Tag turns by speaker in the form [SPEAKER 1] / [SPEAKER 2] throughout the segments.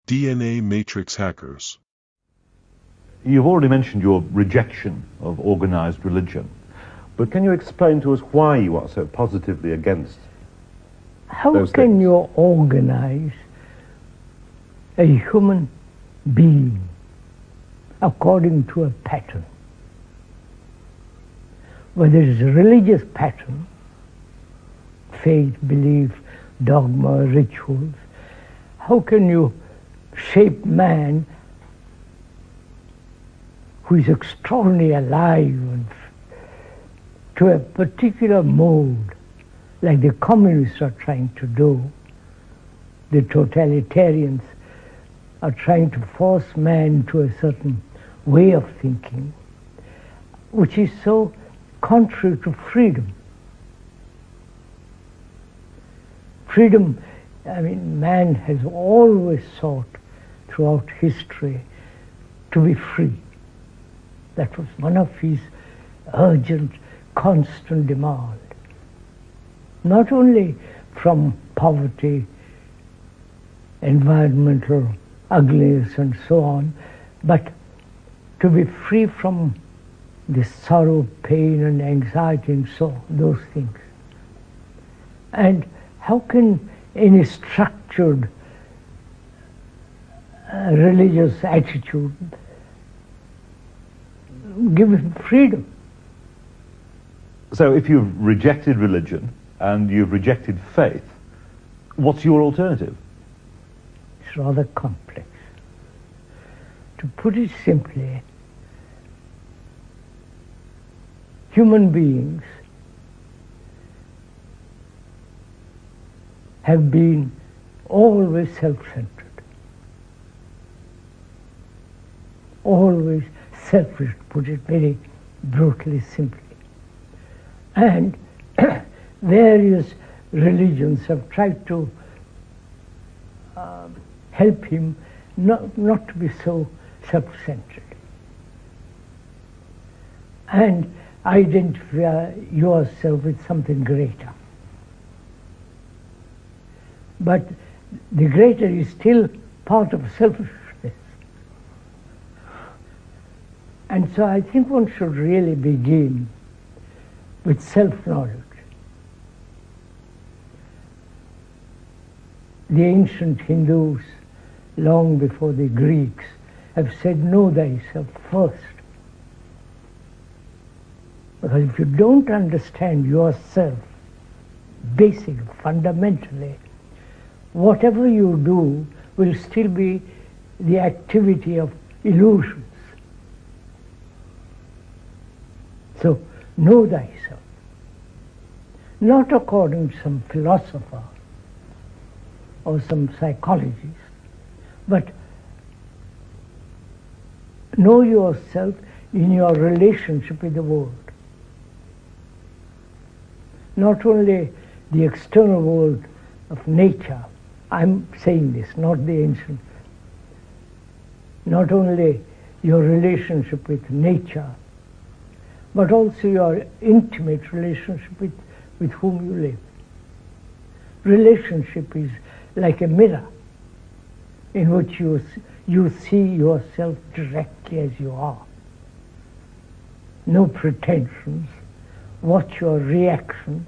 [SPEAKER 1] DNA matrix hackers.
[SPEAKER 2] You've already mentioned your rejection of organized religion, but can you explain to us why you are so positively against
[SPEAKER 3] How
[SPEAKER 2] those
[SPEAKER 3] can
[SPEAKER 2] things?
[SPEAKER 3] you organize a human being according to a pattern? Whether it's a religious pattern, faith, belief, dogma, rituals, how can you shape man who is extraordinarily alive and to a particular mode, like the communists are trying to do, the totalitarians are trying to force man to a certain way of thinking, which is so contrary to freedom. Freedom, I mean, man has always sought throughout history to be free. That was one of his urgent, constant demand. Not only from poverty, environmental ugliness and so on, but to be free from the sorrow, pain and anxiety and so on, those things. And how can any structured religious attitude give him freedom?
[SPEAKER 2] So if you've rejected religion and you've rejected faith, what's your alternative?
[SPEAKER 3] It's rather complex. To put it simply, human beings have been always self-centered, always selfish, to put it very brutally simply. And various religions have tried to help him not to be so self-centered and identify yourself with something greater. But the greater is still part of selfishness. And so I think one should really begin with self-knowledge. The ancient Hindus, long before the Greeks, have said, know thyself first. Because if you don't understand yourself, basically, fundamentally, whatever you do will still be the activity of illusions. So, know thyself. Not according to some philosopher or some psychologist, but know yourself in your relationship with the world. Not only the external world of nature, I'm saying this, not the ancient, not only your relationship with nature, but also your intimate relationship with whom you live. Relationship is like a mirror in which you see yourself directly as you are. No pretensions. Watch your reactions.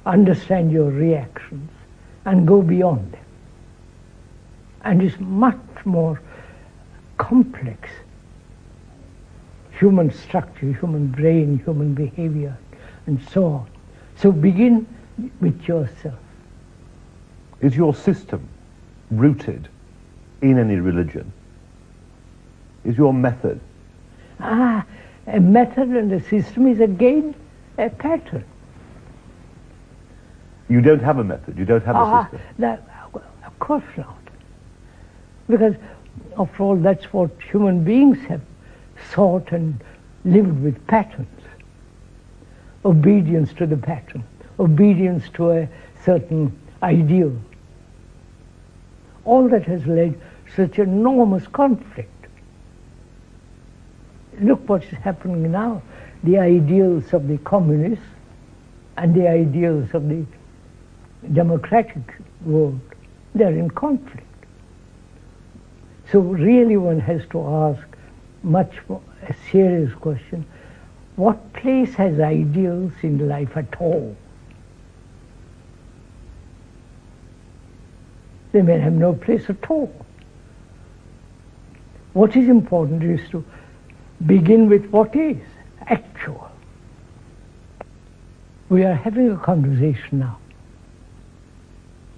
[SPEAKER 3] Understand your reactions and go beyond them. And it's much more complex. Human structure, human brain, human behavior, and so on. So begin with yourself.
[SPEAKER 2] Is your system rooted in any religion? Is your method?
[SPEAKER 3] A method and a system is again a pattern.
[SPEAKER 2] You don't have a method, you don't have a system.
[SPEAKER 3] Of course not. Because, after all, that's what human beings have sought and lived with, patterns. Obedience to the pattern, obedience to a certain ideal. All that has led to such enormous conflict. Look what's happening now. The ideals of the communists and the ideals of the democratic world, they're in conflict. So really one has to ask much more a serious question: what place has ideals in life at all? They may have no place at all. What is important is to begin with what is actual. We are having a conversation now,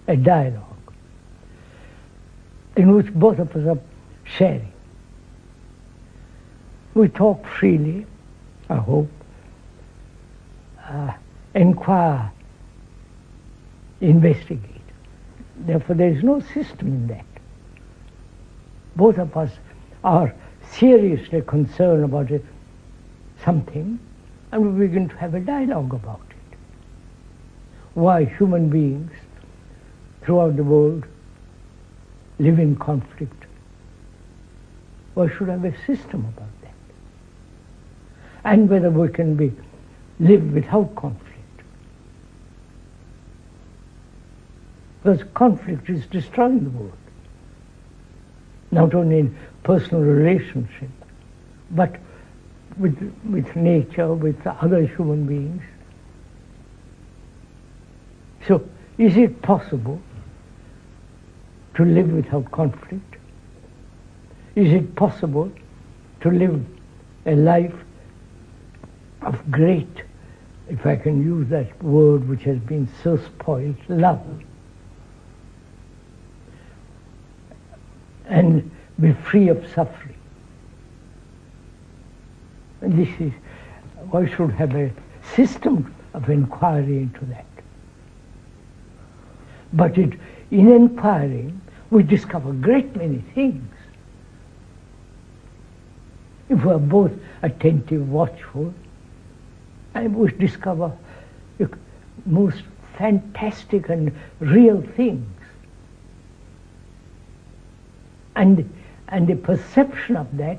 [SPEAKER 3] a dialogue, in which both of us are sharing. We talk freely, I hope, inquire, investigate. Therefore, there is no system in that. Both of us are seriously concerned about something, and we begin to have a dialogue about it. Why human beings throughout the world live in conflict. Why should have a system about that? And whether we can live without conflict. Because conflict is destroying the world. Not only in personal relationship, but with nature, with other human beings. So, is it possible to live without conflict? Is it possible to live a life of great, if I can use that word which has been so spoiled, love? And be free of suffering. And this is, why should have a system of inquiry into that? But in inquiring, we discover a great many things. If we are both attentive, watchful, and we discover the most fantastic and real things. And the perception of that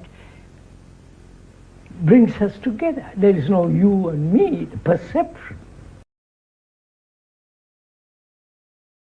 [SPEAKER 3] brings us together. There is no you and me, the perception.